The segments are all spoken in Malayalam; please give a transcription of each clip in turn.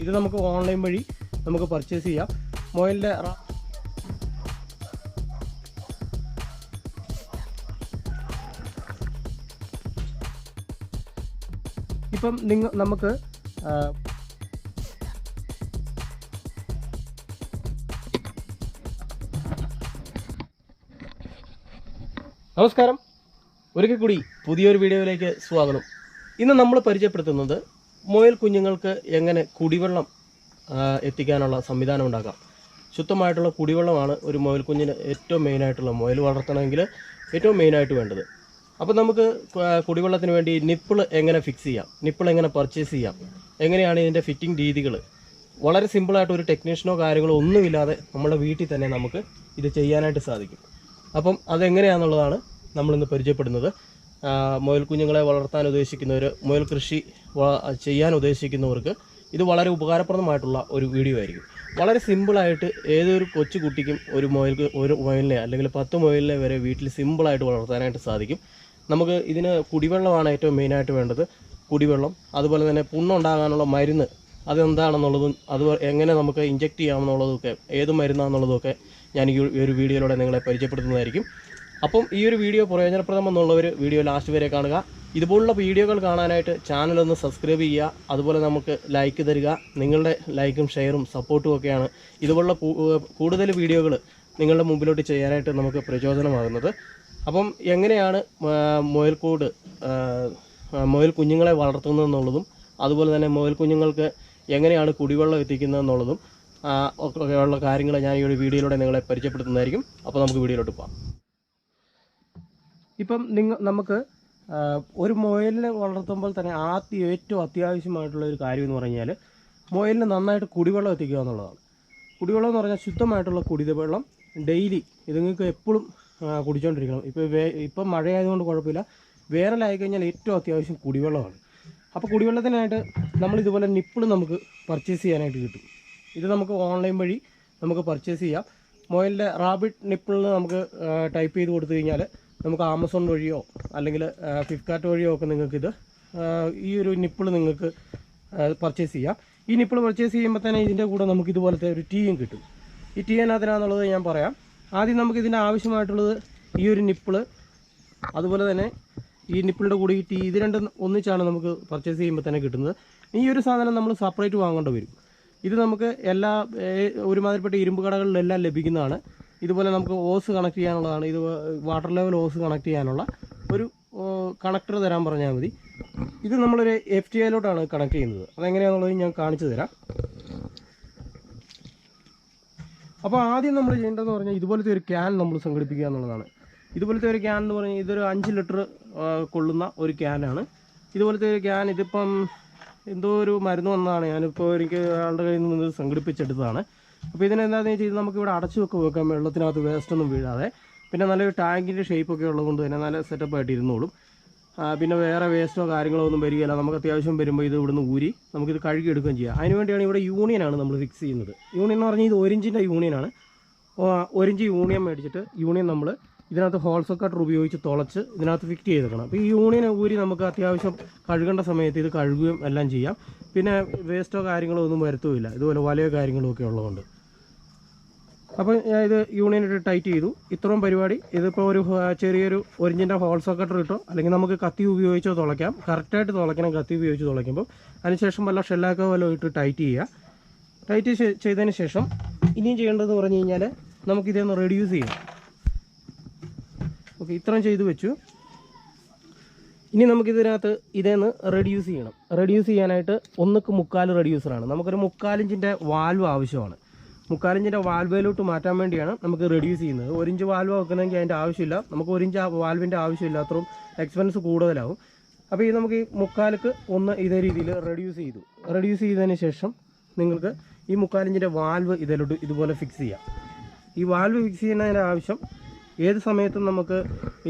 ഇത് നമുക്ക് ഓൺലൈൻ വഴി നമുക്ക് പർച്ചേസ് ചെയ്യാം. മൊബൈലിൻ്റെ ഇപ്പം നമുക്ക് നമസ്കാരം, ഒരിക്കൽ കൂടി പുതിയൊരു വീഡിയോയിലേക്ക് സ്വാഗതം. ഇന്ന് നമ്മൾ പരിചയപ്പെടുത്തുന്നത് മുയൽ കുഞ്ഞുങ്ങൾക്ക് എങ്ങനെ കുടിവെള്ളം എത്തിക്കാനുള്ള സംവിധാനം ഉണ്ടാക്കാം. ശുദ്ധമായിട്ടുള്ള കുടിവെള്ളമാണ് ഒരു മുയൽ കുഞ്ഞിന് ഏറ്റവും മെയിനായിട്ടുള്ള, മുയൽ വളർത്തണമെങ്കിൽ ഏറ്റവും മെയിനായിട്ട് വേണ്ടത്. അപ്പോൾ നമുക്ക് കുടിവെള്ളത്തിന് വേണ്ടി നിപ്പിൾ എങ്ങനെ ഫിക്സ് ചെയ്യാം, നിപ്പിൾ എങ്ങനെ പർച്ചേസ് ചെയ്യാം, എങ്ങനെയാണ് ഇതിൻ്റെ ഫിറ്റിംഗ് രീതികൾ, വളരെ സിമ്പിളായിട്ട് ഒരു ടെക്നീഷ്യനോ കാര്യങ്ങളോ ഒന്നുമില്ലാതെ നമ്മുടെ വീട്ടിൽ തന്നെ നമുക്ക് ഇത് ചെയ്യാനായിട്ട് സാധിക്കും. അപ്പം അതെങ്ങനെയാണെന്നുള്ളതാണ് നമ്മളിന്ന് പരിചയപ്പെടുന്നത്. മുയൽ കുഞ്ഞുങ്ങളെ വളർത്താൻ ഉദ്ദേശിക്കുന്നവർ, മുയൽ കൃഷി ചെയ്യാൻ ഉദ്ദേശിക്കുന്നവർക്ക് ഇത് വളരെ ഉപകാരപ്രദമായിട്ടുള്ള ഒരു വീഡിയോ ആയിരിക്കും. വളരെ സിമ്പിളായിട്ട് ഏതൊരു കൊച്ചു കുട്ടിക്കും ഒരു മുയലിനെ അല്ലെങ്കിൽ 10 മുയലിനെ വരെ വീട്ടിൽ സിമ്പിളായിട്ട് വളർത്താനായിട്ട് സാധിക്കും. നമുക്ക് ഇതിന് കുടിവെള്ളമാണ് ഏറ്റവും മെയിനായിട്ട് വേണ്ടത്. കുടിവെള്ളം, അതുപോലെ തന്നെ പുണ്ണുണ്ടാകാനുള്ള മരുന്ന് അതെന്താണെന്നുള്ളതും അതുപോലെ എങ്ങനെ നമുക്ക് ഇഞ്ചെക്റ്റ് ചെയ്യാമെന്നുള്ളതൊക്കെ, ഏത് മരുന്നാണെന്നുള്ളതൊക്കെ ഞാൻ ഈ ഒരു വീഡിയോയിലൂടെ നിങ്ങളെ പരിചയപ്പെടുത്തുന്നതായിരിക്കും. അപ്പം ഈ ഒരു വീഡിയോ പ്രയോജനപ്രദമെന്നുള്ളവർ വീഡിയോ ലാസ്റ്റ് വരെ കാണുക. ഇതുപോലുള്ള വീഡിയോകൾ കാണാനായിട്ട് ചാനലൊന്ന് സബ്സ്ക്രൈബ് ചെയ്യുക. അതുപോലെ നമുക്ക് ലൈക്ക് തരിക. നിങ്ങളുടെ ലൈക്കും ഷെയറും സപ്പോർട്ടും ഒക്കെയാണ് ഇതുപോലുള്ള കൂടുതൽ വീഡിയോകൾ നിങ്ങളുടെ മുമ്പിലോട്ട് ചെയ്യാനായിട്ട് നമുക്ക് പ്രചോദനമാകുന്നത്. അപ്പം എങ്ങനെയാണ് മുയൽ കുഞ്ഞുങ്ങളെ വളർത്തുന്നതെന്നുള്ളതും അതുപോലെ തന്നെ മുയൽ കുഞ്ഞുങ്ങൾക്ക് എങ്ങനെയാണ് കുടിവെള്ളം എത്തിക്കുന്നതെന്നുള്ളതും ഒക്കെയുള്ള കാര്യങ്ങൾ ഞാൻ ഈ ഒരു വീഡിയോയിലൂടെ നിങ്ങളെ പരിചയപ്പെടുത്തുന്നതായിരിക്കും. അപ്പോൾ നമുക്ക് വീഡിയോയിലോട്ട് പോകാം. ഇപ്പം നമുക്ക് ഒരു മുയലിനെ വളർത്തുമ്പോൾ തന്നെ ഏറ്റവും അത്യാവശ്യമായിട്ടുള്ള ഒരു കാര്യം എന്ന് പറഞ്ഞാൽ മുയലിന് നന്നായിട്ട് കുടിവെള്ളം എത്തിക്കുക എന്നുള്ളതാണ്. കുടിവെള്ളം എന്ന് പറഞ്ഞാൽ ശുദ്ധമായിട്ടുള്ള കുടിവെള്ളം ഡെയിലി ഇതുങ്ങൾക്ക് എപ്പോഴും കുടിച്ചുകൊണ്ടിരിക്കണം. ഇപ്പം മഴയായതുകൊണ്ട് കുഴപ്പമില്ല, വേനലായി കഴിഞ്ഞാൽ ഏറ്റവും അത്യാവശ്യം കുടിവെള്ളമാണ്. അപ്പോൾ കുടിവെള്ളത്തിനായിട്ട് നമ്മൾ ഇതുപോലെ നിപ്പിൾ നമുക്ക് പർച്ചേസ് ചെയ്യാനായിട്ട് കിട്ടും. ഇത് നമുക്ക് ഓൺലൈൻ വഴി നമുക്ക് പർച്ചേസ് ചെയ്യാം. മുയലിൻ്റെ റാബിറ്റ് നിപ്പിളിന് നമുക്ക് ടൈപ്പ് ചെയ്ത് കൊടുത്തു കഴിഞ്ഞാൽ നമുക്ക് ആമസോൺ വഴിയോ അല്ലെങ്കിൽ ഫ്ലിപ്കാർട്ട് വഴിയോ ഒക്കെ നിങ്ങൾക്കിത് ഈ ഒരു നിപ്പിൾ നിങ്ങൾക്ക് പർച്ചേസ് ചെയ്യാം. ഈ നിപ്പിൾ പർച്ചേസ് ചെയ്യുമ്പോൾ തന്നെ ഇതിൻ്റെ കൂടെ നമുക്ക് ഇതുപോലത്തെ ഒരു ടീയും കിട്ടും. ഈ ടീ എന്നതിനാന്നുള്ളത് ഞാൻ പറയാം. ആദ്യം നമുക്ക് ഇതിൻ്റെ ആവശ്യമായിട്ടുള്ളത് ഈ ഒരു നിപ്പിള്, അതുപോലെ തന്നെ ഈ നിപ്പിളിൻ്റെ കൂടെ ഈ ടീ, ഇത് രണ്ടും ഒന്നിച്ചാണ് നമുക്ക് പർച്ചേസ് ചെയ്യുമ്പോൾ തന്നെ കിട്ടുന്നത്. ഈ ഒരു സാധനം നമ്മൾ സെപ്പറേറ്റ് വാങ്ങേണ്ടി വരും. ഇത് നമുക്ക് ഒരുമാതിരിപ്പെട്ട ഇരുമ്പ് കടകളിലെല്ലാം ലഭിക്കുന്നതാണ്. ഇതുപോലെ നമുക്ക് ഓസ് കണക്ട് ചെയ്യാനുള്ളതാണ്. ഇത് വാട്ടർ ലെവൽ ഓസ് കണക്ട് ചെയ്യാനുള്ള ഒരു കണക്ടർ തരാൻ പറഞ്ഞാൽ മതി. ഇത് നമ്മളൊരു FTIയിലോട്ടാണ് കണക്ട് ചെയ്യുന്നത്. അതെങ്ങനെയാണെന്നുള്ളത് ഞാൻ കാണിച്ചു തരാം. അപ്പോൾ ആദ്യം നമ്മൾ ചെയ്യേണ്ടതെന്ന് പറഞ്ഞാൽ ഇതുപോലത്തെ ഒരു ക്യാൻ നമ്മൾ സംഘടിപ്പിക്കുക എന്നുള്ളതാണ്. ഇതുപോലത്തെ ഒരു ക്യാൻ എന്ന് പറഞ്ഞാൽ ഇതൊരു 5 ലിറ്റർ കൊള്ളുന്ന ഒരു ക്യാനാണ്. ഇതുപോലത്തെ ഒരു ക്യാൻ, ഇതിപ്പം എന്തോ ഒരു മരുന്ന് വന്നതാണ്, ഞാനിപ്പോൾ എനിക്ക് ആളുടെ കയ്യിൽ നിന്ന് സംഘടിപ്പിച്ചെടുത്തതാണ്. അപ്പോൾ ഇതിനെന്താണെന്ന് വെച്ചാൽ ഇത് നമുക്കിവിടെ അടച്ചു വെക്കാം, വെള്ളത്തിനകത്ത് വേസ്റ്റൊന്നും വീഴാതെ. പിന്നെ നല്ലൊരു ടാങ്കിൻ്റെ ഷേപ്പൊക്കെ ഉള്ളതുകൊണ്ട് തന്നെ നല്ല സെറ്റപ്പായിട്ട് ഇരുന്നോളും. പിന്നെ വേറെ വേസ്റ്റോ കാര്യങ്ങളോ ഒന്നും വരികയില്ല. നമുക്ക് അത്യാവശ്യം വരുമ്പോൾ ഇത് ഇവിടുന്ന് ഊരി നമുക്കിത് കഴുകി എടുക്കുകയും ചെയ്യാം. അതിന് വേണ്ടിയാണ് ഇവിടെ യൂണിയനാണ് നമ്മൾ ഫിക്സ് ചെയ്യുന്നത്. യൂണിയൻ എന്ന് പറഞ്ഞാൽ ഇത് 1 ഇഞ്ചിൻ്റെ യൂണിയനാണ്. 1 ഇഞ്ച് യൂണിയൻ മേടിച്ചിട്ട് യൂണിയൻ നമ്മൾ ഇതിനകത്ത് ഹോൾസോ കട്ടർ ഉപയോഗിച്ച് തുളച്ച് ഇതിനകത്ത് ഫിറ്റ് ചെയ്തെടുക്കണം. അപ്പോൾ ഈ യൂണിയൻ ഊരി നമുക്ക് അത്യാവശ്യം കഴുകേണ്ട സമയത്ത് ഇത് കഴുകുകയും എല്ലാം ചെയ്യാം. പിന്നെ വേസ്റ്റോ കാര്യങ്ങളോ ഒന്നും വരുത്തുമില്ല, ഇതുപോലെ വലയോ കാര്യങ്ങളോ ഒക്കെ ഉള്ളതുകൊണ്ട്. അപ്പോൾ ഞാൻ ഇത് യൂണിയനിട്ട് ടൈറ്റ് ചെയ്തു. ഇത്രയും പരിപാടി. ഇതിപ്പോൾ ഒരു ചെറിയൊരു 1 ഇഞ്ചിൻ്റെ ഹോൾസോ കട്ടർ ഇട്ടോ അല്ലെങ്കിൽ നമുക്ക് കത്തി ഉപയോഗിച്ചോ തുളയ്ക്കാം. കറക്റ്റായിട്ട് തുളയ്ക്കണം കത്തി ഉപയോഗിച്ച് തുളയ്ക്കുമ്പോൾ. അതിനുശേഷം വല്ല ഷെല്ലാക്കോ വല്ലതും ഇട്ട് ടൈറ്റ് ചെയ്യുക. ടൈറ്റ് ചെയ്തതിന് ശേഷം ഇനിയും ചെയ്യേണ്ടതെന്ന് പറഞ്ഞു കഴിഞ്ഞാൽ നമുക്കിതൊന്ന് റെഡ്യൂസ് ചെയ്യാം. ഓക്കെ, ഇത്രയും ചെയ്ത് വെച്ചു. ഇനി നമുക്കിതിനകത്ത് ഇതേന്ന് റെഡ്യൂസ് ചെയ്യണം. റെഡ്യൂസ് ചെയ്യാനായിട്ട് 1/4 റെഡ്യൂസറാണ്. നമുക്കൊരു 3/4 ഇഞ്ചിൻ്റെ വാൽവ് ആവശ്യമാണ്. 3/4 ഇഞ്ചിൻ്റെ വാൽവിലോട്ട് മാറ്റാൻ വേണ്ടിയാണ് നമുക്ക് റെഡ്യൂസ് ചെയ്യുന്നത്. 1 ഇഞ്ച് വാൽവ് വെക്കണമെങ്കിൽ അതിൻ്റെ ആവശ്യമില്ല. നമുക്ക് 1 ഇഞ്ച് വാൽവിൻ്റെ ആവശ്യമില്ല, അത്രയും എക്സ്പെൻസ് കൂടുതലാവും. അപ്പോൾ ഇത് നമുക്ക് ഈ 3/4 ഒന്ന് ഇതേ രീതിയിൽ റെഡ്യൂസ് ചെയ്തു. റെഡ്യൂസ് ചെയ്തതിന് ശേഷം നിങ്ങൾക്ക് ഈ 3/4 ഇഞ്ചിൻ്റെ വാൽവ് ഇതിലോട്ട് ഇതുപോലെ ഫിക്സ് ചെയ്യാം. ഈ വാൽവ് ഫിക്സ് ചെയ്യുന്നതിൻ്റെ ആവശ്യം ഏത് സമയത്തും നമുക്ക്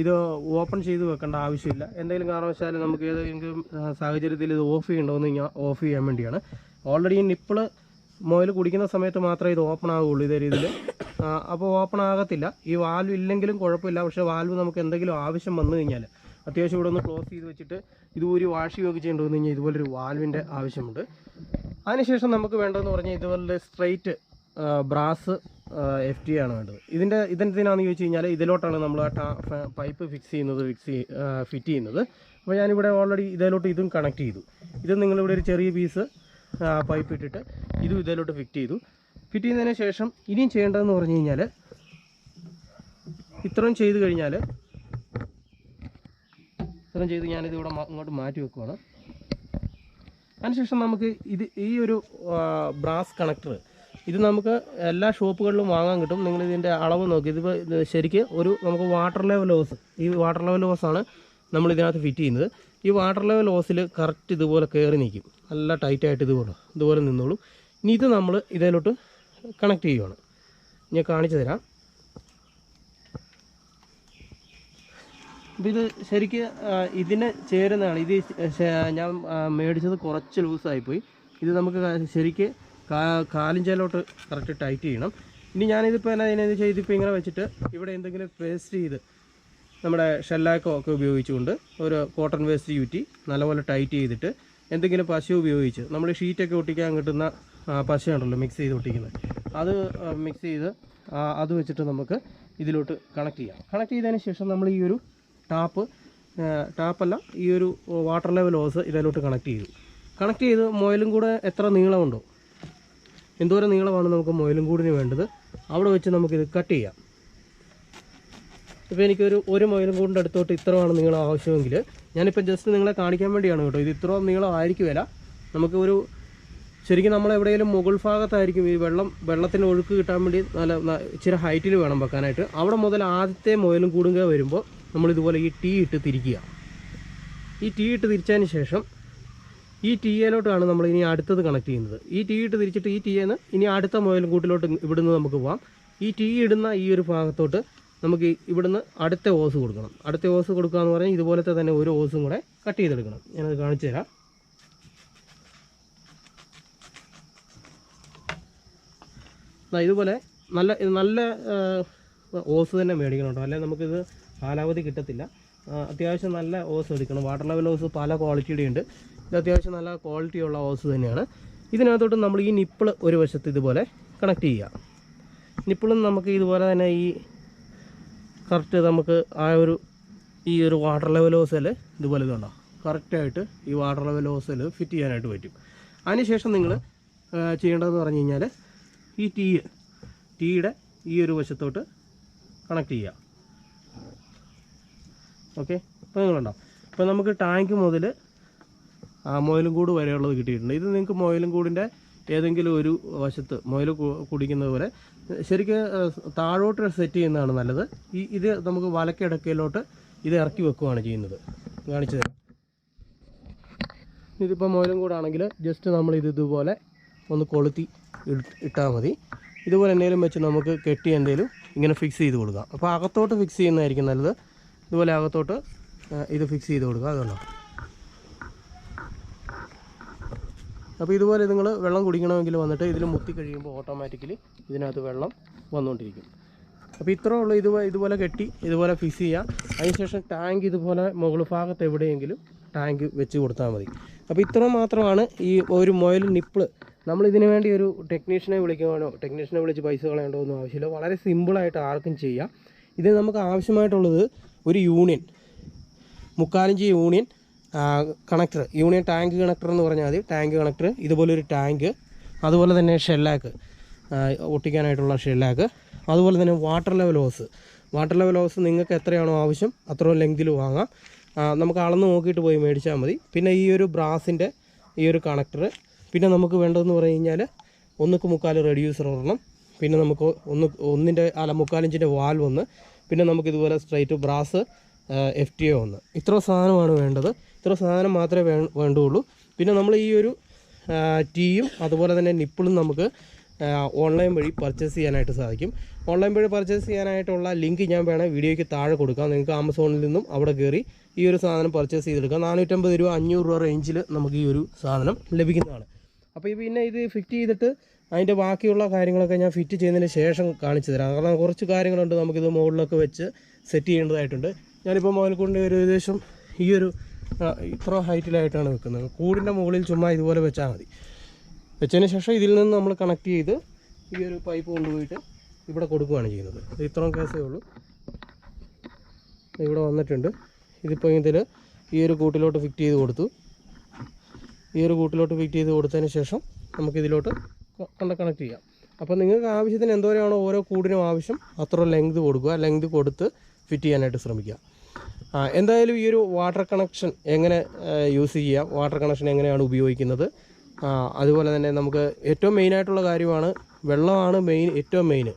ഇത് ഓപ്പൺ ചെയ്ത് വെക്കേണ്ട ആവശ്യമില്ല. എന്തെങ്കിലും കാരണവശാൽ നമുക്ക് ഏതെങ്കിലും സാഹചര്യത്തിൽ ഇത് ഓഫ് ചെയ്യണമെന്ന് കഴിഞ്ഞാൽ ഓഫ് ചെയ്യാൻ വേണ്ടിയാണ്. ഓൾറെഡി ഈ നിപ്പിൾ മുയൽ കുടിക്കുന്ന സമയത്ത് മാത്രമേ ഇത് ഓപ്പൺ ആകുള്ളൂ ഇതേ രീതിയിൽ. അപ്പോൾ ഓപ്പൺ ആകത്തില്ല. ഈ വാൽവ് ഇല്ലെങ്കിലും കുഴപ്പമില്ല. പക്ഷേ വാൽവ് നമുക്ക് എന്തെങ്കിലും ആവശ്യം വന്നു കഴിഞ്ഞാൽ അത്യാവശ്യം ഇവിടെ ഒന്ന് ക്ലോസ് ചെയ്ത് വെച്ചിട്ട് ഇത് ഊരി വാഷ് ചെയ്യുകയൊക്കെ ചെയ്യേണ്ടി വന്നു കഴിഞ്ഞാൽ ഇതുപോലൊരു വാൽവിൻ്റെ ആവശ്യമുണ്ട്. അതിനുശേഷം നമുക്ക് വേണ്ടതെന്ന് പറഞ്ഞാൽ ഇതുപോലെ സ്ട്രെയിറ്റ് ബ്രാസ് FT ആണ് വേണ്ടത്. ഇതെന്തിനാണെന്ന് ചോദിച്ചു കഴിഞ്ഞാൽ ഇതിലോട്ടാണ് നമ്മൾ ആ പൈപ്പ് ഫിറ്റ് ചെയ്യുന്നത്. അപ്പോൾ ഞാനിവിടെ ഓൾറെഡി ഇതിലോട്ട് ഇതും കണക്ട് ചെയ്തു. ഇത് നിങ്ങളിവിടെ ഒരു ചെറിയ പീസ് പൈപ്പ് ഇട്ടിട്ട് ഇതും ഇതിലോട്ട് ഫിറ്റ് ചെയ്യുന്നതിന് ശേഷം ഇനിയും ചെയ്യേണ്ടതെന്ന് പറഞ്ഞു കഴിഞ്ഞാൽ ഇത്രയും ചെയ്ത് കഴിഞ്ഞാൽ ഞാനിത് ഇവിടെ ഇങ്ങോട്ട് മാറ്റി വെക്കുവാണ്. അതിനുശേഷം നമുക്ക് ഈ ഒരു ബ്രാസ് കണക്ടർ ഇത് നമുക്ക് എല്ലാ ഷോപ്പുകളിലും വാങ്ങാൻ കിട്ടും. നിങ്ങളിതിൻ്റെ അളവ് നോക്കി ഇതിപ്പോൾ ശരിക്ക് നമുക്ക് വാട്ടർ ലെവൽ ഹോസാണ് നമ്മളിതിനകത്ത് ഫിറ്റ് ചെയ്യുന്നത്. ഈ വാട്ടർ ലെവൽ ഹോസിൽ കറക്റ്റ് ഇതുപോലെ കയറി നിൽക്കും, നല്ല ടൈറ്റായിട്ട് ഇതുപോലെ നിന്നോളും. ഇനി ഇത് നമ്മൾ ഇതിലോട്ട് കണക്ട് ചെയ്യുവാണ്. ഞാൻ കാണിച്ചു തരാം. അപ്പോൾ ഇത് ശരിക്ക് ഇതിന് ചേരുന്നതാണ്. ഇത് ഞാൻ മേടിച്ചത് കുറച്ച് ലൂസായിപ്പോയി. ഇത് നമുക്ക് ശരിക്ക് കാലിഞ്ചയിലോട്ട് കറക്റ്റ് ടൈറ്റ് ചെയ്യണം. ഇനി ഞാനിതിപ്പോൾ എന്നാ ഇതിപ്പോൾ ഇങ്ങനെ വെച്ചിട്ട് ഇവിടെ എന്തെങ്കിലും പേസ്റ്റ് ചെയ്ത് നമ്മുടെ ഷെല്ലാക്കോ ഒക്കെ ഉപയോഗിച്ചുകൊണ്ട് ഒരു കോട്ടൺ വേസ്റ്റ് ചുറ്റി നല്ലപോലെ ടൈറ്റ് ചെയ്തിട്ട് എന്തെങ്കിലും പശ ഉപയോഗിച്ച് നമ്മൾ ഷീറ്റൊക്കെ ഒട്ടിക്കാൻ കിട്ടുന്ന പശയുണ്ടല്ലോ മിക്സ് ചെയ്ത് ഒട്ടിക്കുന്നത്, അത് മിക്സ് ചെയ്ത് അത് വെച്ചിട്ട് നമുക്ക് ഇതിലോട്ട് കണക്ട് ചെയ്യാം. കണക്ട് ചെയ്തതിന് ശേഷം നമ്മൾ ഈ ഒരു ടാപ്പല്ല ഈ ഒരു വാട്ടർ ലെവൽ ഹോസ് ഇതിലോട്ട് കണക്ട് ചെയ്ത് മുയലും കൂടെ എത്ര നീളമുണ്ടോ, എന്തോരം നീളമാണ് നമുക്ക് മുയലും കൂടിന് വേണ്ടത്, അവിടെ വെച്ച് നമുക്കിത് കട്ട് ചെയ്യാം. ഇപ്പോൾ ഒരു മുയലും കൂടിൻ്റെ അടുത്തോട്ട് ഇത്രയാണ് നീളം ആവശ്യമെങ്കിൽ ഞാനിപ്പോൾ ജസ്റ്റ് നിങ്ങളെ കാണിക്കാൻ വേണ്ടിയാണ് കേട്ടോ. ഇത് ഇത്രയും നീളം ആയിരിക്കുമല്ല, നമുക്ക് ശരിക്കും നമ്മളെവിടെയെങ്കിലും മുകൾ ഭാഗത്തായിരിക്കും ഈ വെള്ളത്തിൻ്റെ ഒഴുക്ക് കിട്ടാൻ വേണ്ടി ഇച്ചിരി ഹൈറ്റിൽ വേണം വെക്കാനായിട്ട്. അവിടെ മുതൽ ആദ്യത്തെ മുയലും കൂടുക വരുമ്പോൾ നമ്മളിതുപോലെ ഈ ടീ ഇട്ട് തിരിക്കുക. ഈ ടീ ഇട്ട് തിരിച്ചതിന് ശേഷം ഈ ടീയിലോട്ടാണ് നമ്മൾ ഇനി അടുത്തത് കണക്ട് ചെയ്യുന്നത്. ഈ ടീ ഇട്ട് തിരിച്ചിട്ട് ഈ ടീയെന്ന് ഇനി അടുത്ത മുയലും കൂട്ടിലോട്ട് ഇവിടുന്ന് നമുക്ക് പോകാം. ഈ ടീ ഇടുന്ന ഈ ഒരു ഭാഗത്തോട്ട് നമുക്ക് ഇവിടുന്ന് അടുത്ത ഓസ് കൊടുക്കണം. അടുത്ത ഓസ് കൊടുക്കുക എന്ന് പറഞ്ഞാൽ ഇതുപോലത്തെ തന്നെ ഒരു ഓസും കൂടെ കട്ട് ചെയ്തെടുക്കണം. ഞാനത് കാണിച്ചു തരാം. ഇതുപോലെ നല്ല ഓസ് തന്നെ മേടിക്കണം കേട്ടോ, അല്ലെങ്കിൽ നമുക്കിത് കാലാവധി കിട്ടത്തില്ല. അത്യാവശ്യം നല്ല ഓസ് എടുക്കണം. വാട്ടർ ലെവൽ ഓസ് പല ക്വാളിറ്റിയുടെ ഉണ്ട്. ഇത് അത്യാവശ്യം നല്ല ക്വാളിറ്റിയുള്ള ഓസ് തന്നെയാണ്. ഇതിനകത്തോട്ട് നമ്മൾ ഈ നിപ്പിൾ ഒരു വശത്ത് ഇതുപോലെ കണക്ട് ചെയ്യുക. നിപ്പിളും നമുക്ക് ഇതുപോലെ തന്നെ ഈ കറക്റ്റ് നമുക്ക് ഈ ഒരു വാട്ടർ ലെവൽ ഹോസിൽ ഇതുപോലെ ഇതുണ്ടോ കറക്റ്റായിട്ട് ഈ വാട്ടർ ലെവൽ ഹോസിൽ ഫിറ്റ് ചെയ്യാനായിട്ട് പറ്റും. അതിനുശേഷം നിങ്ങൾ ചെയ്യേണ്ടതെന്ന് പറഞ്ഞു കഴിഞ്ഞാൽ ഈ ടീയുടെ ഈ ഒരു വശത്തോട്ട് കണക്ട് ചെയ്യുക. ഓക്കെ, അപ്പോൾ നിങ്ങളുണ്ടോ, ഇപ്പോൾ നമുക്ക് ടാങ്ക് മുതൽ മുയലും കൂട് വരെയുള്ളത് കിട്ടിയിട്ടുണ്ട്. ഇത് നിങ്ങൾക്ക് മുയലും കൂടിൻ്റെ ഏതെങ്കിലും ഒരു വശത്ത് മുയൽ കുടിക്കുന്നത് പോലെ ശരിക്കും താഴോട്ട് സെറ്റ് ചെയ്യുന്നതാണ് നല്ലത്. ഇത് നമുക്ക് വലക്കിടക്കയിലോട്ട് ഇത് ഇറക്കി വെക്കുകയാണ് ചെയ്യുന്നത്. കാണിച്ചു തരാം. ഇതിപ്പോൾ മുയലും കൂടാണെങ്കിൽ ജസ്റ്റ് നമ്മൾ ഇതുപോലെ ഒന്ന് കൊളുത്തി ഇട്ടാൽ മതി. ഇതുപോലെ എന്തെങ്കിലും വെച്ച് നമുക്ക് കെട്ടി എന്തെങ്കിലും ഇങ്ങനെ ഫിക്സ് ചെയ്ത് കൊടുക്കാം. അപ്പോൾ അകത്തോട്ട് ഫിക്സ് ചെയ്യുന്നതായിരിക്കും നല്ലത്. ഇതുപോലെ അകത്തോട്ട് ഇത് ഫിക്സ് ചെയ്ത് കൊടുക്കുക. അതുകൊണ്ടോ, അപ്പോൾ ഇതുപോലെ നിങ്ങൾ വെള്ളം കുടിക്കണമെങ്കിൽ വന്നിട്ട് ഇതിൽ മുത്തി കഴിയുമ്പോൾ ഓട്ടോമാറ്റിക്കലി ഇതിനകത്ത് വെള്ളം വന്നുകൊണ്ടിരിക്കും. അപ്പോൾ ഇത്രയേ ഉള്ളൂ. ഇതുപോലെ കെട്ടി ഇതുപോലെ ഫിക്സ് ചെയ്യുക. അതിനുശേഷം ടാങ്ക് ഇതുപോലെ മുകൾ ഭാഗത്ത് എവിടെയെങ്കിലും ടാങ്ക് വെച്ച് കൊടുത്താൽ മതി. അപ്പോൾ ഇത്ര മാത്രമാണ് ഈ ഒരു മുയൽ നിപ്പിൾ. നമ്മളിതിന് വേണ്ടി ഒരു ടെക്നീഷ്യനെ വിളിച്ച് പൈസ കളയേണ്ടോ ഒന്നും ആവശ്യമില്ല. വളരെ സിമ്പിളായിട്ട് ആർക്കും ചെയ്യാം. ഇത് നമുക്ക് ആവശ്യമായിട്ടുള്ളത് ഒരു union, 3/4 inch union connector, union tank connector എന്ന് പറഞ്ഞാൽ മതി. ടാങ്ക് കണക്ടർ, ഇതുപോലൊരു ടാങ്ക്, അതുപോലെ തന്നെ ഷെല്ലാക്ക് ഒട്ടിക്കാനായിട്ടുള്ള ഷെല്ലാക്ക്, അതുപോലെ തന്നെ വാട്ടർ ലെവൽ ഹോസ് നിങ്ങൾക്ക് എത്രയാണോ ആവശ്യം അത്രയും ലെങ്തിൽ വാങ്ങാം. നമുക്ക് അളന്ന് നോക്കിയിട്ട് പോയി മേടിച്ചാൽ മതി. പിന്നെ ഈ ഒരു ബ്രാസിൻ്റെ ഈ ഒരു കണക്ടർ, പിന്നെ നമുക്ക് വേണ്ടതെന്ന് പറഞ്ഞു കഴിഞ്ഞാൽ 1/4 റെഡ്യൂസർ ഒരെണ്ണം, പിന്നെ നമുക്ക് 3/4 ഇഞ്ചിൻ്റെ വാൽവ് ഒന്ന്, പിന്നെ നമുക്കിതുപോലെ സ്ട്രൈറ്റ് ബ്രാസ് FTA ഒന്ന്. ഇത്ര സാധനമാണ് വേണ്ടത്. ഇത്ര സാധനം മാത്രമേ വേണ്ടുള്ളൂ. പിന്നെ നമ്മൾ ഈ ഒരു ടീയും അതുപോലെ തന്നെ നിപ്പിളും നമുക്ക് ഓൺലൈൻ വഴി പർച്ചേസ് ചെയ്യാനായിട്ട് സാധിക്കും. ഓൺലൈൻ വഴി പർച്ചേസ് ചെയ്യാനായിട്ടുള്ള ലിങ്ക് ഞാൻ വേണേൽ വീഡിയോയ്ക്ക് താഴെ കൊടുക്കാം. നിങ്ങൾക്ക് ആമസോണിൽ നിന്നും അവിടെ കയറി ഈ ഒരു സാധനം പർച്ചേസ് ചെയ്തെടുക്കാം. 450 രൂപ 500 രൂപ റേഞ്ചിൽ നമുക്ക് ഈ ഒരു സാധനം ലഭിക്കുന്നതാണ്. അപ്പോൾ പിന്നെ ഇത് ഫിറ്റ് ചെയ്തിട്ട് അതിൻ്റെ ബാക്കിയുള്ള കാര്യങ്ങളൊക്കെ ഞാൻ ഫിറ്റ് ചെയ്യുന്നതിന് ശേഷം കാണിച്ചു തരാം. കാരണം കുറച്ച് കാര്യങ്ങളുണ്ട് നമുക്കിത് മുകളിലൊക്കെ വെച്ച് സെറ്റ് ചെയ്യേണ്ടതായിട്ടുണ്ട്. ഞാനിപ്പോൾ മുയൽക്കൂടിൻ്റെ ഒരു ഏകദേശം ഈ ഒരു ഇത്ര ഹൈറ്റിലായിട്ടാണ് വെക്കുന്നത്. കൂടിൻ്റെ മുകളിൽ ചുമ്മാ ഇതുപോലെ വെച്ചാൽ മതി. വെച്ചതിന് ശേഷം ഇതിൽ നിന്ന് നമ്മൾ കണക്ട് ചെയ്ത് ഈ ഒരു പൈപ്പ് കൊണ്ടുപോയിട്ട് ഇവിടെ കൊടുക്കുകയാണ് ചെയ്യുന്നത്. ഇത് ഇത്രയും കേസേ ഉള്ളൂ. ഇവിടെ വന്നിട്ടുണ്ട്. ഇതിപ്പോൾ ഇതിൽ ഈ ഒരു കൂട്ടിലോട്ട് ഫിറ്റ് ചെയ്ത് കൊടുത്തു. ഈ ഒരു കൂട്ടിലോട്ട് ഫിറ്റ് ചെയ്ത് കൊടുത്തതിന് ശേഷം നമുക്കിതിലോട്ട് കണക്ട് ചെയ്യാം. അപ്പോൾ നിങ്ങൾക്ക് ആവശ്യത്തിന് എന്തോരമാണോ ഓരോ കൂടിനും ആവശ്യം അത്ര ലെങ്ത് കൊടുക്കുക. ലെങ്ത് കൊടുത്ത് ഫിറ്റ് ചെയ്യാനായിട്ട് ശ്രമിക്കുക. എന്തായാലും ഈ ഒരു വാട്ടർ കണക്ഷൻ എങ്ങനെ യൂസ് ചെയ്യാം, വാട്ടർ കണക്ഷൻ എങ്ങനെയാണ് ഉപയോഗിക്കുന്നത്, അതുപോലെ തന്നെ നമുക്ക് ഏറ്റവും മെയിനായിട്ടുള്ള കാര്യമാണ് വെള്ളമാണ് ഏറ്റവും മെയിൻ.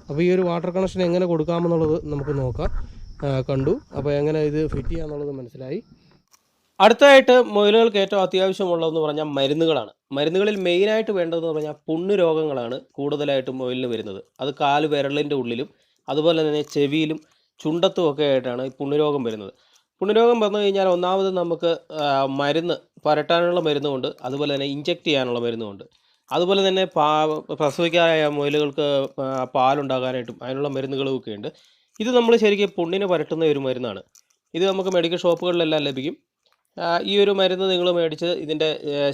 അപ്പോൾ ഈ ഒരു വാട്ടർ കണക്ഷൻ എങ്ങനെ കൊടുക്കാമെന്നുള്ളത് നമുക്ക് നോക്കാം. കണ്ടു. അപ്പോൾ എങ്ങനെ ഇത് ഫിറ്റ് ചെയ്യാമെന്നുള്ളത് മനസ്സിലായി. അടുത്തതായിട്ട് മുയലുകൾക്ക് ഏറ്റവും അത്യാവശ്യമുള്ളതെന്ന് പറഞ്ഞാൽ മരുന്നുകളാണ്. മരുന്നുകളിൽ മെയിനായിട്ട് വേണ്ടതെന്ന് പറഞ്ഞാൽ പുണ്ണ് രോഗങ്ങളാണ് കൂടുതലായിട്ടും മുയലിന് വരുന്നത്. അത് കാല് വിരലിൻ്റെ ഉള്ളിലും അതുപോലെ തന്നെ ചെവിയിലും ചുണ്ടത്തും ഒക്കെ ആയിട്ടാണ് ഈ പുണ്ണ് വരുന്നത്. പുണ്ണ് വന്നു കഴിഞ്ഞാൽ ഒന്നാമത് നമുക്ക് മരുന്ന് പരട്ടാനുള്ള മരുന്നുമുണ്ട്, അതുപോലെ തന്നെ ഇഞ്ചെക്റ്റ് ചെയ്യാനുള്ള മരുന്നുമുണ്ട്. അതുപോലെ തന്നെ പ്രസവിക്കാറായ മുയലുകൾക്ക് പാലുണ്ടാകാനായിട്ടും അതിനുള്ള മരുന്നുകളുമൊക്കെ ഉണ്ട്. ഇത് നമ്മൾ ശരിക്കും പുണ്ണിന് പരട്ടുന്ന ഒരു മരുന്നാണ്. ഇത് നമുക്ക് മെഡിക്കൽ ഷോപ്പുകളിലെല്ലാം ലഭിക്കും. ഈ ഒരു മരുന്ന് നിങ്ങൾ മേടിച്ച് ഇതിൻ്റെ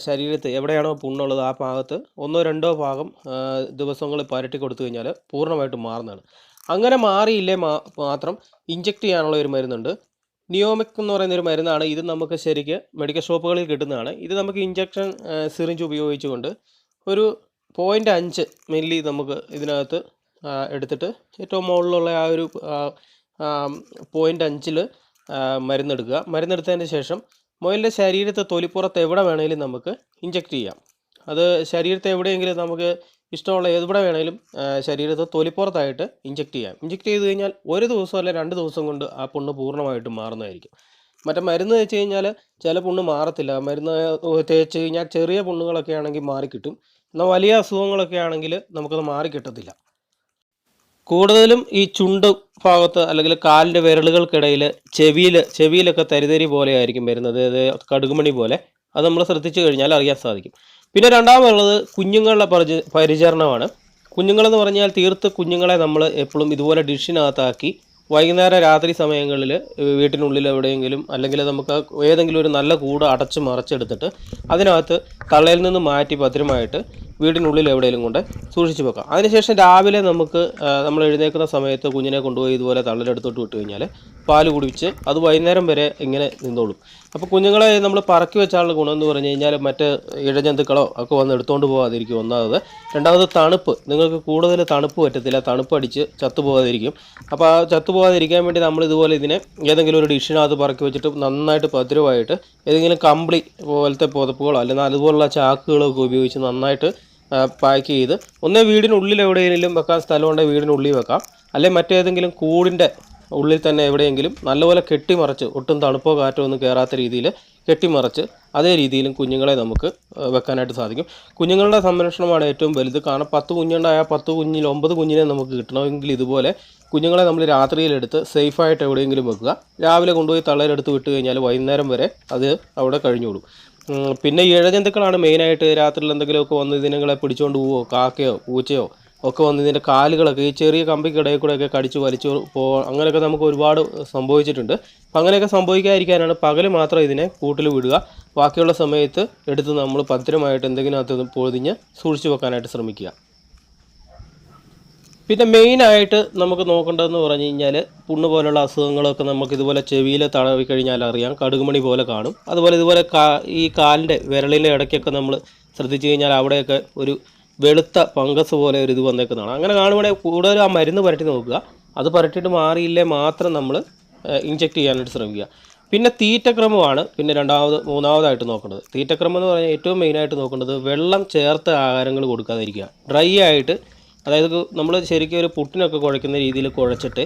ശരീരത്ത് എവിടെയാണോ പുണ്ണുള്ളത് ആ ഭാഗത്ത് 1-2 ഭാഗം ദിവസങ്ങളിൽ പരട്ടി കൊടുത്തു കഴിഞ്ഞാൽ പൂർണ്ണമായിട്ടും മാറുന്നതാണ്. അങ്ങനെ മാറിയില്ലേ മാത്രം ഇഞ്ചെക്റ്റ് ചെയ്യാനുള്ള ഒരു മരുന്നുണ്ട്. നിയോമിക് എന്ന് പറയുന്നൊരു മരുന്നാണ്. ഇത് നമുക്ക് ശരിക്ക് മെഡിക്കൽ ഷോപ്പുകളിൽ കിട്ടുന്നതാണ്. ഇത് നമുക്ക് ഇഞ്ചക്ഷൻ സിറിഞ്ച് ഉപയോഗിച്ചുകൊണ്ട് ഒരു 0.5 മില്ലി നമുക്ക് ഇതിനകത്ത് എടുത്തിട്ട് ഏറ്റവും മുകളിലുള്ള ആ ഒരു 0.5 മരുന്നെടുക്കുക. മരുന്നെടുത്തതിന് ശേഷം മുയലിൻ്റെ ശരീരത്തെ തൊലിപ്പുറത്ത് എവിടെ വേണമെങ്കിലും നമുക്ക് ഇഞ്ചെക്റ്റ് ചെയ്യാം. അത് ശരീരത്തെ എവിടെയെങ്കിലും നമുക്ക് ഇഷ്ടമുള്ള എവിടെ വേണമെങ്കിലും ശരീരത്തെ തൊലിപ്പുറത്തായിട്ട് ഇഞ്ചെക്റ്റ് ചെയ്യാം. ഇഞ്ചെക്റ്റ് ചെയ്ത് കഴിഞ്ഞാൽ 1 ദിവസം അല്ലെങ്കിൽ 2 ദിവസം കൊണ്ട് ആ പുണ്ണ് പൂർണ്ണമായിട്ടും മാറുന്നതായിരിക്കും. മറ്റേ മരുന്ന് തേച്ച് കഴിഞ്ഞാൽ ചില പുണ്ണ് മാറത്തില്ല. മരുന്ന് തേച്ച് കഴിഞ്ഞാൽ ചെറിയ പുണ്ണുകളൊക്കെ ആണെങ്കിൽ മാറിക്കിട്ടും. എന്നാൽ വലിയ അസുഖങ്ങളൊക്കെ ആണെങ്കിൽ നമുക്കത് മാറിക്കിട്ടത്തില്ല. കൂടുതലും ഈ ചുണ്ട് ഭാഗത്ത് അല്ലെങ്കിൽ കാലിൻ്റെ വിരലുകൾക്കിടയിൽ ചെവിയിലൊക്കെ തരിതരി പോലെ ആയിരിക്കും വരുന്നത്. അത് കടുകുമണി പോലെ. അത് നമ്മൾ ശ്രദ്ധിച്ചു കഴിഞ്ഞാൽ അറിയാൻ സാധിക്കും. പിന്നെ രണ്ടാമതുള്ളത് കുഞ്ഞുങ്ങളുടെ പരിചരണമാണ്. കുഞ്ഞുങ്ങളെന്ന് പറഞ്ഞാൽ തീർത്ത് കുഞ്ഞുങ്ങളെ നമ്മൾ എപ്പോഴും ഇതുപോലെ ഡിഷിനകത്താക്കി വൈകുന്നേരം രാത്രി സമയങ്ങളിൽ വീട്ടിനുള്ളിൽ എവിടെയെങ്കിലും അല്ലെങ്കിൽ നമുക്ക് ഏതെങ്കിലും ഒരു നല്ല കൂട് അടച്ച് മറച്ചെടുത്തിട്ട് അതിനകത്ത് തള്ളയിൽ നിന്ന് മാറ്റി ഭദ്രമായിട്ട് വീടിനുള്ളിൽ എവിടെയെങ്കിലും കൊണ്ട് സൂക്ഷിച്ച് വെക്കാം. അതിനുശേഷം രാവിലെ നമ്മൾ എഴുന്നേൽക്കുന്ന സമയത്ത് കുഞ്ഞിനെ കൊണ്ടുപോയി ഇതുപോലെ തള്ളലെടുത്തോട്ട് വിട്ട് കഴിഞ്ഞാൽ പാല് കുടിച്ച് അത് വൈകുന്നേരം വരെ ഇങ്ങനെ നിന്നോളും. അപ്പോൾ കുഞ്ഞുങ്ങളെ നമ്മൾ പറക്കി വെച്ചാലുള്ള ഗുണമെന്ന് പറഞ്ഞു കഴിഞ്ഞാൽ മറ്റ് ഇഴജന്തുക്കളോ ഒക്കെ വന്ന് എടുത്തുകൊണ്ട് പോകാതിരിക്കും ഒന്നാമത്. രണ്ടാമത് തണുപ്പ്, നിങ്ങൾക്ക് കൂടുതൽ തണുപ്പ് പറ്റത്തില്ല, തണുപ്പ് അടിച്ച് ചത്തുപോകാതിരിക്കും. അപ്പോൾ ആ ചത്തുപോകാതിരിക്കാൻ വേണ്ടി നമ്മൾ ഇതുപോലെ ഇതിനെ ഏതെങ്കിലും ഒരു ഡിഷിനകത്ത് പറക്കി വെച്ചിട്ട് നന്നായിട്ട് ഭദ്രമായിട്ട് ഏതെങ്കിലും കമ്പിളി പോലത്തെ പുതപ്പുകളോ അല്ലെങ്കിൽ അതുപോലുള്ള ചാക്കുകളോ ഒക്കെ ഉപയോഗിച്ച് നന്നായിട്ട് പാക്ക് ചെയ്ത് ഒന്നേ വീടിനുള്ളിൽ എവിടെയെങ്കിലും വെക്കാൻ സ്ഥലമുണ്ടെങ്കിൽ വീടിനുള്ളിൽ വെക്കാം, അല്ലെങ്കിൽ മറ്റേതെങ്കിലും കൂടിൻ്റെ ഉള്ളിൽ തന്നെ എവിടെയെങ്കിലും നല്ലപോലെ കെട്ടിമറച്ച് ഒട്ടും തണുപ്പോ കാറ്റോ ഒന്നും കയറാത്ത രീതിയിൽ കെട്ടിമറച്ച് അതേ രീതിയിലും കുഞ്ഞുങ്ങളെ നമുക്ക് വെക്കാനായിട്ട് സാധിക്കും. കുഞ്ഞുങ്ങളുടെ സംരക്ഷണമാണ് ഏറ്റവും വലുത്. കാരണം 10 കുഞ്ഞുണ്ടായാൽ 10 കുഞ്ഞിൽ 9 കുഞ്ഞിനെ നമുക്ക് കിട്ടണമെങ്കിൽ ഇതുപോലെ കുഞ്ഞുങ്ങളെ നമ്മൾ രാത്രിയിലെടുത്ത് സേഫായിട്ട് എവിടെയെങ്കിലും വെക്കുക. രാവിലെ കൊണ്ടുപോയി തള്ളയിലെടുത്ത് വിട്ട് കഴിഞ്ഞാൽ വൈകുന്നേരം വരെ അത് അവിടെ കഴിഞ്ഞോളും. പിന്നെ ഇഴജന്തുക്കളാണ് മെയിനായിട്ട് രാത്രിയിൽ എന്തെങ്കിലുമൊക്കെ വന്ന് ഇതിനങ്ങളെ പിടിച്ചുകൊണ്ട് പോവോ, കാക്കയോ പൂച്ചയോ ഒക്കെ വന്ന് ഇതിൻ്റെ കാലുകളൊക്കെ ഈ ചെറിയ കമ്പിക്കിടയിൽ കൂടെയൊക്കെ കടിച്ച് വലിച്ചു അങ്ങനെയൊക്കെ നമുക്ക് ഒരുപാട് സംഭവിച്ചിട്ടുണ്ട്. അപ്പം അങ്ങനെയൊക്കെ സംഭവിക്കാതിരിക്കാനാണ് പകൽ മാത്രം ഇതിനെ കൂട്ടിൽ വിടുക. ബാക്കിയുള്ള സമയത്ത് എടുത്ത് നമ്മൾ ഭദ്രമായിട്ട് എന്തെങ്കിലുമകത്ത് പൊതിഞ്ഞ് സൂക്ഷിച്ച് വെക്കാനായിട്ട് ശ്രമിക്കുക. പിന്നെ മെയിനായിട്ട് നമുക്ക് നോക്കേണ്ടതെന്ന് പറഞ്ഞു കഴിഞ്ഞാൽ പുണ്ണ് പോലുള്ള അസുഖങ്ങളൊക്കെ നമുക്ക് ഇതുപോലെ ചെവിയിൽ തടവി കഴിഞ്ഞാൽ അറിയാം, കടുകുമണി പോലെ കാണും. അതുപോലെ ഇതുപോലെ ഈ കാലിൻ്റെ വിരലിൻ്റെ ഇടയ്ക്കൊക്കെ നമ്മൾ ശ്രദ്ധിച്ചു കഴിഞ്ഞാൽ അവിടെയൊക്കെ ഒരു വെളുത്ത ഫംഗസ് പോലെ ഒരു ഇത് വന്നേക്കുന്നതാണ്. അങ്ങനെ കാണുവാണെങ്കിൽ കൂടുതലും ആ മരുന്ന് പരട്ടി നോക്കുക. അത് പരട്ടിയിട്ട് മാറിയില്ലേ മാത്രം നമ്മൾ ഇഞ്ചെക്റ്റ് ചെയ്യാനായിട്ട് ശ്രമിക്കുക. പിന്നെ തീറ്റക്രമമാണ് പിന്നെ മൂന്നാമതായിട്ട് നോക്കേണ്ടത്. തീറ്റക്രമം എന്ന് പറഞ്ഞാൽ ഏറ്റവും മെയിനായിട്ട് നോക്കേണ്ടത് വെള്ളം ചേർത്ത ആഹാരങ്ങൾ കൊടുക്കാതിരിക്കുക. ഡ്രൈ ആയിട്ട്, അതായത് നമ്മൾ ശരിക്കും ഒരു പുട്ടിനൊക്കെ കുഴയ്ക്കുന്ന രീതിയിൽ കുഴച്ചിട്ട്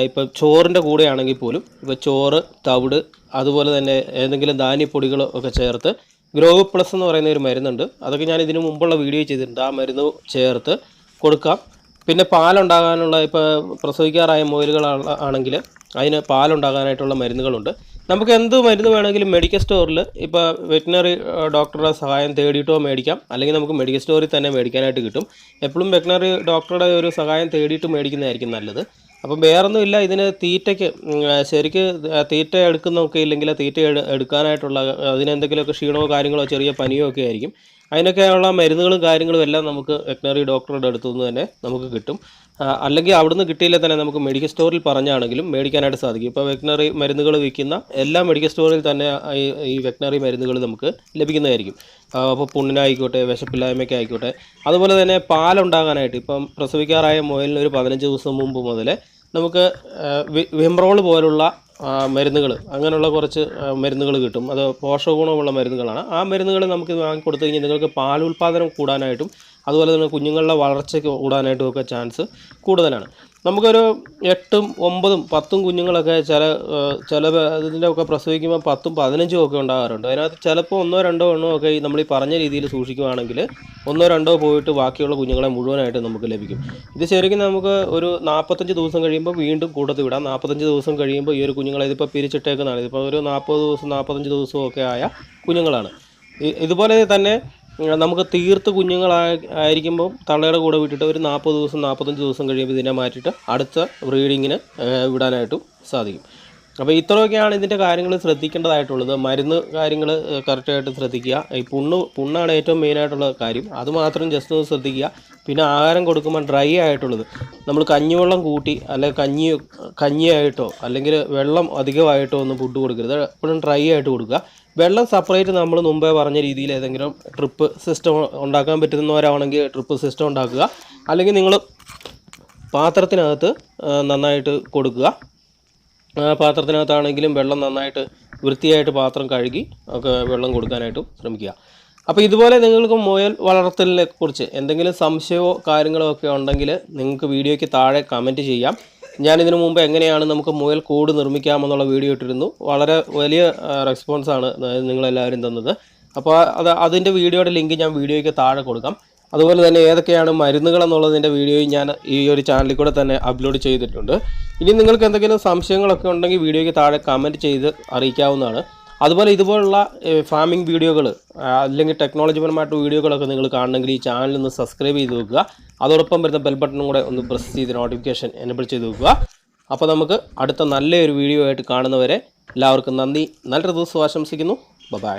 ഇപ്പോൾ ചോറിൻ്റെ കൂടെ ആണെങ്കിൽ പോലും ഇപ്പോൾ ചോറ്, തവിട്, അതുപോലെ തന്നെ ഏതെങ്കിലും ധാന്യപ്പൊടികളോ ഒക്കെ ചേർത്ത് ഗ്രോ പ്ലസ് എന്ന് പറയുന്ന ഒരു മരുന്നുണ്ട്. അതൊക്കെ ഞാൻ ഇതിനു മുമ്പുള്ള വീഡിയോ ചെയ്തിട്ടുണ്ട്. ആ മരുന്ന് ചേർത്ത് കൊടുക്കാം. പിന്നെ പാലുണ്ടാകാനുള്ള ഇപ്പോൾ പ്രസവിക്കാറായ മുയലുകളാണെങ്കിൽ അതിന് പാലുണ്ടാകാനായിട്ടുള്ള മരുന്നുകളുണ്ട്. നമുക്ക് എന്ത് മരുന്ന് വേണമെങ്കിലും മെഡിക്കൽ സ്റ്റോറിൽ ഇപ്പോൾ വെറ്റിനറി ഡോക്ടറുടെ സഹായം തേടിയിട്ടോ മേടിക്കാം, അല്ലെങ്കിൽ നമുക്ക് മെഡിക്കൽ സ്റ്റോറിൽ തന്നെ മേടിക്കാനായിട്ട് കിട്ടും. എപ്പോഴും വെറ്റിനറി ഡോക്ടറുടെ ഒരു സഹായം തേടിയിട്ട് മേടിക്കുന്നതായിരിക്കും നല്ലത്. അപ്പം വേറൊന്നുമില്ല, ഇതിന് തീറ്റയ്ക്ക് ശരിക്ക് തീറ്റ എടുക്കുന്നൊക്കെ ഇല്ലെങ്കിൽ തീറ്റ എടുക്കാനായിട്ടുള്ള അതിനെന്തെങ്കിലുമൊക്കെ ക്ഷീണമോ കാര്യങ്ങളോ ചെറിയ പനിയോ ഒക്കെ ആയിരിക്കും. അതിനൊക്കെയുള്ള മരുന്നുകളും കാര്യങ്ങളും എല്ലാം നമുക്ക് വെറ്റിനറി ഡോക്ടറുടെ അടുത്തു നിന്ന് തന്നെ നമുക്ക് കിട്ടും. അല്ലെങ്കിൽ അവിടുന്ന് കിട്ടിയില്ല തന്നെ നമുക്ക് മെഡിക്കൽ സ്റ്റോറിൽ പറഞ്ഞാണെങ്കിലും മേടിക്കാനായിട്ട് സാധിക്കും. ഇപ്പോൾ വെറ്റിനറി മരുന്നുകൾ വിൽക്കുന്ന എല്ലാ മെഡിക്കൽ സ്റ്റോറിൽ തന്നെ ഈ വെറ്റിനറി മരുന്നുകൾ നമുക്ക് ലഭിക്കുന്നതായിരിക്കും. അപ്പോൾ പുണ്ണിനായിക്കോട്ടെ, വിശപ്പില്ലായ്മയ്ക്കായിക്കോട്ടെ, അതുപോലെ തന്നെ പാലുണ്ടാകാനായിട്ട് ഇപ്പം പ്രസവിക്കാറായ മുയലിന് ഒരു 15 ദിവസം മുമ്പ് മുതൽ നമുക്ക് വിംറോൾ പോലുള്ള മരുന്നുകൾ, അങ്ങനെയുള്ള കുറച്ച് മരുന്നുകൾ കിട്ടും. അത് പോഷകഗുണമുള്ള മരുന്നുകളാണ്. ആ മരുന്നുകൾ നമുക്ക് വാങ്ങിക്കൊടുത്തു കഴിഞ്ഞാൽ നിങ്ങൾക്ക് പാലുൽപാദനം കൂടാനായിട്ടും അതുപോലെ തന്നെ കുഞ്ഞുങ്ങളുടെ വളർച്ചയ്ക്ക് കൂടാനായിട്ടും ഒക്കെ ചാൻസ് കൂടുതലാണ്. നമുക്കൊരു 8ഉം 9ഉം 10ഉം കുഞ്ഞുങ്ങളൊക്കെ ചില ഇതിൻ്റെ ഒക്കെ പ്രസവിക്കുമ്പോൾ 10ഉം 15ഉം ഒക്കെ ഉണ്ടാകാറുണ്ട്. അതിനകത്ത് ചിലപ്പോൾ 1-2 എണ്ണോ ഒക്കെ നമ്മൾ ഈ പറഞ്ഞ രീതിയിൽ സൂക്ഷിക്കുകയാണെങ്കിൽ 1-2 പോയിട്ട് ബാക്കിയുള്ള കുഞ്ഞുങ്ങളെ മുഴുവനായിട്ട് നമുക്ക് ലഭിക്കും. ഇത് ശരിക്കും നമുക്ക് ഒരു 45 ദിവസം കഴിയുമ്പോൾ വീണ്ടും കൂട്ടത്തിൽ വിടാം. 45 ദിവസം കഴിയുമ്പോൾ ഈ ഒരു കുഞ്ഞുങ്ങളെ ഇതിപ്പോൾ പിരിച്ചിട്ടേക്കുന്നതാണ്. ഇതിപ്പോൾ ഒരു 40 ദിവസം 45 ദിവസമൊക്കെ ആയ കുഞ്ഞുങ്ങളാണ്. ഇതുപോലെ തന്നെ നമുക്ക് തീർത്ത് കുഞ്ഞുങ്ങളായിരിക്കുമ്പോൾ തള്ളയുടെ കൂടെ വിട്ടിട്ട് ഒരു 40 ദിവസം 45 ദിവസം കഴിയുമ്പോൾ ഇതിനെ മാറ്റിയിട്ട് അടുത്ത ബ്രീഡിങ്ങിന് വിടാനായിട്ടും സാധിക്കും. അപ്പോൾ ഇത്രയൊക്കെയാണ് ഇതിൻ്റെ കാര്യങ്ങൾ ശ്രദ്ധിക്കേണ്ടതായിട്ടുള്ളത്. മരുന്ന് കാര്യങ്ങൾ കറക്റ്റായിട്ട് ശ്രദ്ധിക്കുക. ഈ പുണ്ണാണ് ഏറ്റവും മെയിനായിട്ടുള്ള കാര്യം. അത് മാത്രം ജസ്റ്റ് ഒന്ന് ശ്രദ്ധിക്കുക. പിന്നെ ആഹാരം കൊടുക്കുമ്പോൾ ഡ്രൈ ആയിട്ടുള്ളത്, നമ്മൾ കഞ്ഞിവെള്ളം കൂട്ടി അല്ലെങ്കിൽ കഞ്ഞിയായിട്ടോ അല്ലെങ്കിൽ വെള്ളം അധികമായിട്ടോ ഒന്നും ഫുഡ് കൊടുക്കരുത്. എപ്പോഴും ഡ്രൈ ആയിട്ട് കൊടുക്കുക. വെള്ളം സെപ്പറേറ്റ് നമ്മൾ മുമ്പേ പറഞ്ഞ രീതിയിൽ ഏതെങ്കിലും ട്രിപ്പ് സിസ്റ്റം ഉണ്ടാക്കാൻ പറ്റുന്നവരാണെങ്കിൽ ട്രിപ്പ് സിസ്റ്റം ഉണ്ടാക്കുക. അല്ലെങ്കിൽ നിങ്ങൾ പാത്രത്തിനകത്ത് നന്നായിട്ട് കൊടുക്കുക. പാത്രത്തിനകത്താണെങ്കിലും വെള്ളം നന്നായിട്ട് വൃത്തിയായിട്ട് പാത്രം കഴുകി ഒക്കെ വെള്ളം കൊടുക്കാനായിട്ടും ശ്രമിക്കുക. അപ്പോൾ ഇതുപോലെ നിങ്ങൾക്ക് മുയൽ വളർത്തലിനെ കുറിച്ച് എന്തെങ്കിലും സംശയമോ കാര്യങ്ങളോ ഒക്കെ ഉണ്ടെങ്കിൽ നിങ്ങൾക്ക് വീഡിയോയ്ക്ക് താഴെ കമൻറ്റ് ചെയ്യാം. ഞാനിതിനു മുമ്പ് എങ്ങനെയാണ് നമുക്ക് മുയൽ കൂട് നിർമ്മിക്കാമെന്നുള്ള വീഡിയോ ഇട്ടിരുന്നു. വളരെ വലിയ റെസ്പോൺസാണ് നിങ്ങളെല്ലാവരും തന്നത്. അപ്പോൾ അതിൻ്റെ വീഡിയോയുടെ ലിങ്ക് ഞാൻ വീഡിയോയ്ക്ക് താഴെ കൊടുക്കാം. അതുപോലെ തന്നെ ഏതൊക്കെയാണ് മരുന്നുകൾ എന്നുള്ളതിൻ്റെ വീഡിയോയും ഞാൻ ഈ ഒരു ചാനലിൽ കൂടെ തന്നെ അപ്ലോഡ് ചെയ്തിട്ടുണ്ട്. ഇനി നിങ്ങൾക്ക് എന്തെങ്കിലും സംശയങ്ങളൊക്കെ ഉണ്ടെങ്കിൽ വീഡിയോയ്ക്ക് താഴെ കമൻറ്റ് ചെയ്ത് അറിയിക്കാവുന്നതാണ്. അതുപോലെ ഇതുപോലുള്ള ഫാമിംഗ് വീഡിയോകൾ അല്ലെങ്കിൽ ടെക്നോളജിപരമായിട്ട് വീഡിയോകളൊക്കെ നിങ്ങൾ കാണണമെങ്കിൽ ഈ ചാനൽ ഒന്ന് സബ്സ്ക്രൈബ് ചെയ്ത് വെക്കുക. അതോടൊപ്പം വരുന്ന ബെൽ ബട്ടണും കൂടെ ഒന്ന് പ്രസ് ചെയ്ത് നോട്ടിഫിക്കേഷൻ എനേബിൾ ചെയ്ത് വെക്കുക. അപ്പോൾ നമുക്ക് അടുത്ത നല്ലൊരു വീഡിയോ ആയിട്ട് കാണുന്നവരെ എല്ലാവർക്കും നന്ദി, നല്ലൊരു ദിവസം ആശംസിക്കുന്നു. ബൈ.